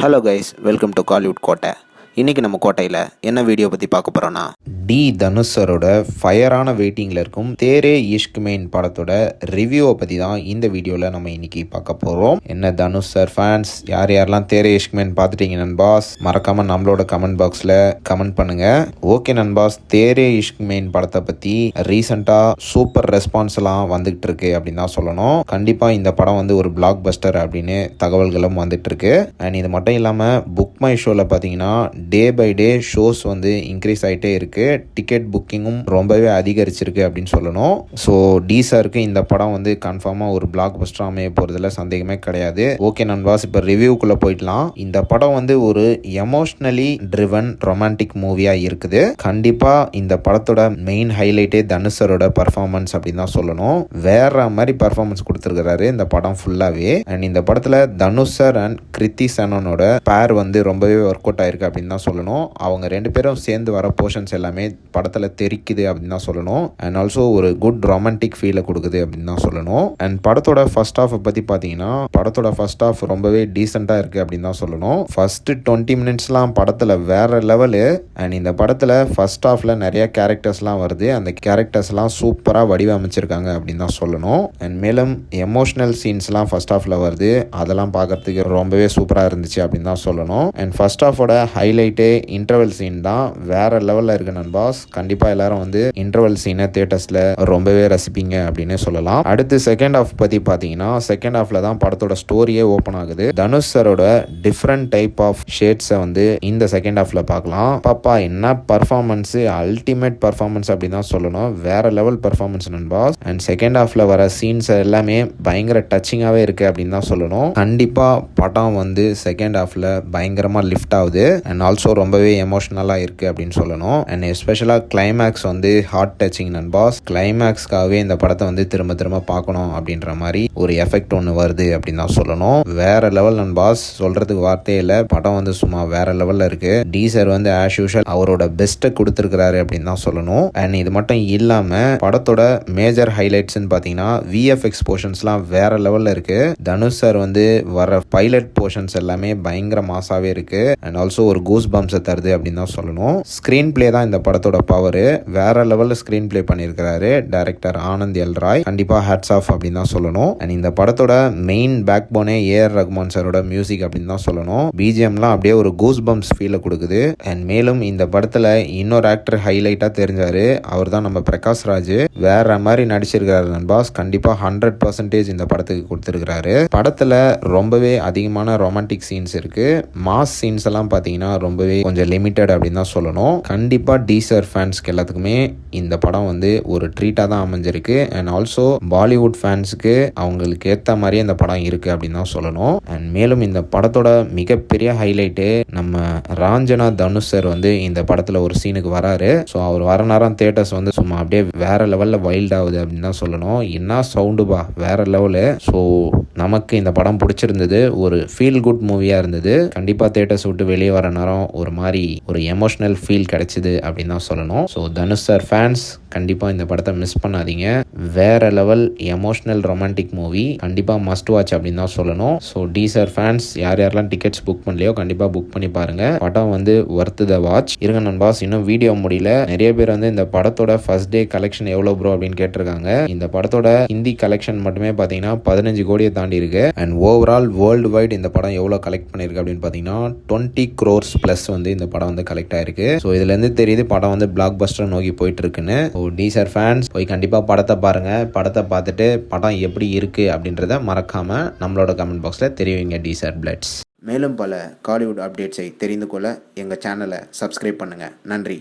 Hello guys, welcome to Kollywood கோட்டை. இன்றைக்கி நம்ம கோட்டையில் என்ன வீடியோ பற்றி பார்க்க போகிறோன்னா, தனுஷ் சரோட ஃபயரான வெயிட்டிங்கில் இருக்கும் தேரே இஷ்க் மெயின் படத்தோட ரிவ்யூவை பற்றி தான் இந்த வீடியோவில் நம்ம இன்றைக்கி பார்க்க போகிறோம். என்ன தனுஷ் சார் ஃபேன்ஸ் யாரெல்லாம் தேரே இஷ்க் மெயின் பார்த்துட்டீங்க நண்பாஸ், மறக்காமல் நம்மளோட கமெண்ட் பாக்ஸில் கமெண்ட் பண்ணுங்கள். ஓகே நண்பாஸ், தேரே இஷ்க் மெயின் படத்தை பற்றி ரீசெண்டாக சூப்பர் ரெஸ்பான்ஸ் எல்லாம் வந்துகிட்டு இருக்கு அப்படின்னு தான் சொல்லணும். கண்டிப்பாக இந்த படம் வந்து ஒரு பிளாக் பஸ்டர் அப்படின்னு தகவல்களும் வந்துட்டு இருக்கு. அண்ட் இது மட்டும் இல்லாமல் புக் மை ஷோவில் பார்த்தீங்கன்னா டே பை டே ஷோஸ் வந்து இன்க்ரீஸ் ஆகிட்டே இருக்குது. டிக்கெட் புக்கிங்கும் ரொம்பவே அதிகரிச்சிருக்கு அப்படின்னு சொல்லணும். ஸோ டீசருக்கு இந்த படம் வந்து கன்ஃபார்மாக ஒரு பிளாக் பஸ்டர் அமைய போகிறதுல சந்தேகமே கிடையாது. ஓகே நண்பாஸ், இப்போ ரிவ்யூக்குள்ளே போயிடலாம். இந்த படம் வந்து ஒரு எமோஷ்னலி ட்ரிவன் ரொமான்டிக் மூவியாக இருக்குது. கண்டிப்பாக இந்த படத்தோட மெயின் ஹைலைட்டே தனுஷரோட பர்ஃபார்மன்ஸ் அப்படின்னு தான் சொல்லணும். வேற மாதிரி பர்ஃபார்மன்ஸ் கொடுத்துருக்கிறாரு இந்த படம் ஃபுல்லாகவே. அண்ட் இந்த படத்தில் தனுஷ் சார் அண்ட் கிருத்தி சேனனோட பேர் வந்து ரொம்பவே ஒர்க் அவுட் ஆயிருக்கு அப்படின்னு தான் சொல்லணும். அவங்க ரெண்டு பேரும் சேர்ந்து வர போர்ஷன்ஸ் எல்லாமே படத்தில் தெரிக்குது அப்படின்னு தான் சொல்லணும். அண்ட் ஆல்சோ ஒரு குட் ரொமான்டிக் ஃபீலை கொடுக்குது அப்படின்னு தான் சொல்லணும். அண்ட் படத்தோட ஃபர்ஸ்ட் ஹாஃப் பற்றி பார்த்தீங்கன்னா படத்தோட ஃபர்ஸ்ட் ஹாஃப் ரொம்பவே டீசெண்டாக இருக்குது அப்படின்னு தான் சொல்லணும். ஃபர்ஸ்ட் 20 மினிட்ஸ்லாம் படத்தில் வேற லெவலு. அண்ட் இந்த படத்தில் ஃபர்ஸ்ட் ஹாஃபில் நிறைய கேரக்டர்ஸ்லாம் வருது. அந்த கேரக்டர்ஸ்லாம் சூப்பராக வடிவமைச்சிருக்காங்க அப்படின்னு தான் சொல்லணும். அண்ட் மேலும் எமோஷனல் சீன்ஸ்லாம் ஃபர்ஸ்ட் ஹாஃபில் வருது. அதெல்லாம் பார்க்கறதுக்கு ரொம்பவே சூப்பராக இருந்துச்சு அப்படின்னு தான் சொல்லணும். அண்ட் ஃபர்ஸ்ட் ஹாஃபோட ஹைலைட்டே இன்டர்வல் சீன் தான். வேற லெவலில் இருக்கு நண்பாஸ். கண்டிப்பாக எல்லாரும் வந்து இன்டர்வல் சீனை தியேட்டர்ஸில் ரொம்பவே ரசிப்பீங்க அப்படின்னு சொல்லலாம். அடுத்து செகண்ட் ஹாஃப் பற்றி பார்த்தீங்கன்னா செகண்ட் ஹாஃபில் தான் படத்தோட ஸ்டோரியே ஓப்பன் ஆகுது. தனுஷ் சரோட டிஃப்ரெண்ட் டைப் ஆஃப் ஷேட்ஸை வந்து இந்த செகண்ட் ஹாஃபில் பார்க்கலாம். பாப்பா என்ன பர்ஃபார்மன்ஸ், அல்டிமேட் பர்ஃபார்மன்ஸ் அப்படின்னு தான் சொல்லணும். வேற லெவல் பர்ஃபார்மன்ஸ் நண்பாஸ். அண்ட் செகண்ட் ஹாஃபில் வர சீன்ஸ் எல்லாமே பயங்கர டச்சிங்காகவே இருக்கு அப்படின்னு தான் சொல்லணும். கண்டிப்பாக படம் வந்து செகண்ட் ஹாஃபில் பயங்கரமாக லிஃப்ட் ஆகுது. அண்ட் ஆல்சோ ரொம்பவே எமோஷனலாக இருக்குது அப்படின்னு சொல்லணும். அண்ட் எஸ்பெஷலாக கிளைமேக்ஸ் வந்து ஹார்ட் டச்சிங் நண்பாஸ். கிளைமேக்ஸ்க்காகவே இந்த படத்தை வந்து திரும்ப திரும்ப பார்க்கணும் அப்படின்ற மாதிரி ஒரு எஃபெக்ட் ஒன்று வருது அப்படின்னு தான் சொல்லணும். வேற லெவல் நண்பாஸ், சொல்றதுக்கு வார்த்தையே இல்லை. படம் வந்து சும்மா வேற லெவலில் இருக்கு. டீசர் வந்து ஆஸ் யூஷுவல் அவரோட பெஸ்ட்டை கொடுத்துருக்கிறாரு அப்படின்னு தான் சொல்லணும். அண்ட் இது மட்டும் இல்லாமல் படத்தோட மேஜர் ஹைலைட்ஸ்ன்னு பார்த்தீங்கன்னா விஎஃப்எக்ஸ் போர்ஷன்ஸ்லாம் வேற லெவலில் இருக்கு. தனுஷ் சார் வந்து வர பைலட் போர்ஷன்ஸ் எல்லாமே பயங்கர மாசாவே இருக்கு. அண்ட் ஆல்சோ ஒரு கூஸ் பம்ப்ஸை தருது அப்படின்னு தான் சொல்லணும். ஸ்க்ரீன் பிளே தான் இந்த படத்தோட பவர். வேற லெவலில் ஸ்க்ரீன் பிளே பண்ணியிருக்கிறாரு டைரக்டர் ஆனந்த் எல் ராய். கண்டிப்பாக ஹேட்ஸ் ஆஃப் அப்படின்னு தான் சொல்லணும். அண்ட் இந்த படத்தோட மெயின் பேக் போனே ஏஆர் ரஹ்மான் சாரோட மியூசிக் அப்படின்னு தான் சொல்லணும். பிஜிஎம்லாம் அப்படியே ஒரு கூஸ் பம்ப்ஸ் ஃபீலை கொடுக்குது. அண்ட் மேலும் இந்த படத்தில் இன்னொரு ஆக்டர் ஹைலைட்டாக தெரிஞ்சாரு. அவர் தான் நம்ம பிரகாஷ் ராஜ். வேற மாதிரி நடிச்சிருக்காரு நண்பாஸ். கண்டிப்பாக 100% இந்த படத்துக்கு கொடுத்துருக்காரு. படத்தில் ரொம்பவே அதிகமான ரொமான்டிக் சீன்ஸ் இருக்கு. மாஸ் சீன்ஸ் எல்லாம் பார்த்தீங்கன்னா ரொம்பவே கொஞ்சம் லிமிட்டட் அப்படின்னு தான் சொல்லணும். கண்டிப்பாக டீசர் ஃபேன்ஸ்க்கு எல்லாத்துக்குமே இந்த படம் வந்து ஒரு ட்ரீட்டாக தான் அமைஞ்சிருக்கு. அண்ட் ஆல்சோ பாலிவுட் ஃபேன்ஸுக்கு அவங்களுக்கு ஏற்ற மாதிரியே இந்த படம் இருக்குது அப்படின்னு தான் சொல்லணும். அண்ட் மேலும் இந்த படத்தோட மிகப்பெரிய ஹைலைட்டு நம்ம ராஞ்சனா தனுஷ் சார் வந்து இந்த படத்தில் ஒரு சீனுக்கு வராரு. ஸோ அவர் வர நேரம் தியேட்டர்ஸ் வந்து சும்மா அப்படியே வேற லெவலில் வைல்ட் ஆகுது அப்படின்னு தான் சொல்லணும். என்ன சவுண்டுபா, வேற லெவலு. ஸோ நமக்கு இந்த படம் பிடிச்சிருந்தது. ஒரு ஃபீல் குட் மூவியாக இருந்தது. கண்டிப்பாக தியேட்டர்ஸ் விட்டு வெளியே வர நேரம் ஒரு மாதிரி ஒரு எமோஷனல் ஃபீல் கிடைச்சிது அப்படின்னு தான் சொல்லணும். ஸோ தனுஷ் சார் ஃபேன்ஸ் கண்டிப்பாக இந்த படத்தை மிஸ் பண்ணாதீங்க. வேற லெவல் எமோஷனல் ரொமான்டிக் மூவி. கண்டிப்பாக மஸ்ட் வாட்ச் அப்படின்னு தான் சொல்லணும். ஸோ டீசர் ஃபேன்ஸ் யாரெல்லாம் டிக்கெட்ஸ் புக் பண்ணலையோ கண்டிப்பாக புக் பண்ணி பாருங்க. படம் வந்து ஒர்த் த வாட்ச். இருங்க நண்பாஸ், இன்னும் வீடியோ முடியல. நிறைய பேர் வந்து இந்த படத்தோட ஃபர்ஸ்ட் டே கலெக்ஷன் எவ்வளோ ப்ரோ அப்படின்னு கேட்டிருக்காங்க. இந்த படத்தோட ஹிந்தி கலெக்ஷன் மட்டுமே பார்த்தீங்கன்னா 15 கோடியை தாண்டி இருக்கு. அண்ட் ஓவரால் வேர்ல்டு வைட் இந்த படம் எவ்வளோ கலெக்ட் பண்ணிருக்கு அப்படின்னு பார்த்தீங்கன்னா 20 crores பிளஸ் வந்து இந்த படம் வந்து கலெக்ட் ஆயிருக்கு. ஸோ இதுல இருந்து தெரியுது படம் வந்து பிளாக் பஸ்டர் நோக்கி போயிட்டு இருக்குன்னு. டீசர் ஃபேன்ஸ் போய் கண்டிப்பாக படத்தை பாருங்க. படத்தை பார்த்துட்டு படம் எப்படி இருக்கு அப்படின்றத மறக்காம நம்மளோட கமெண்ட் பாக்ஸில் தெரிவிங்க டீசர் பிளட்ஸ். மேலும் பல காலிவுட் அப்டேட்ஸை தெரிந்து கொள்ள எங்கள் சேனலை சப்ஸ்கிரைப் பண்ணுங்கள். நன்றி.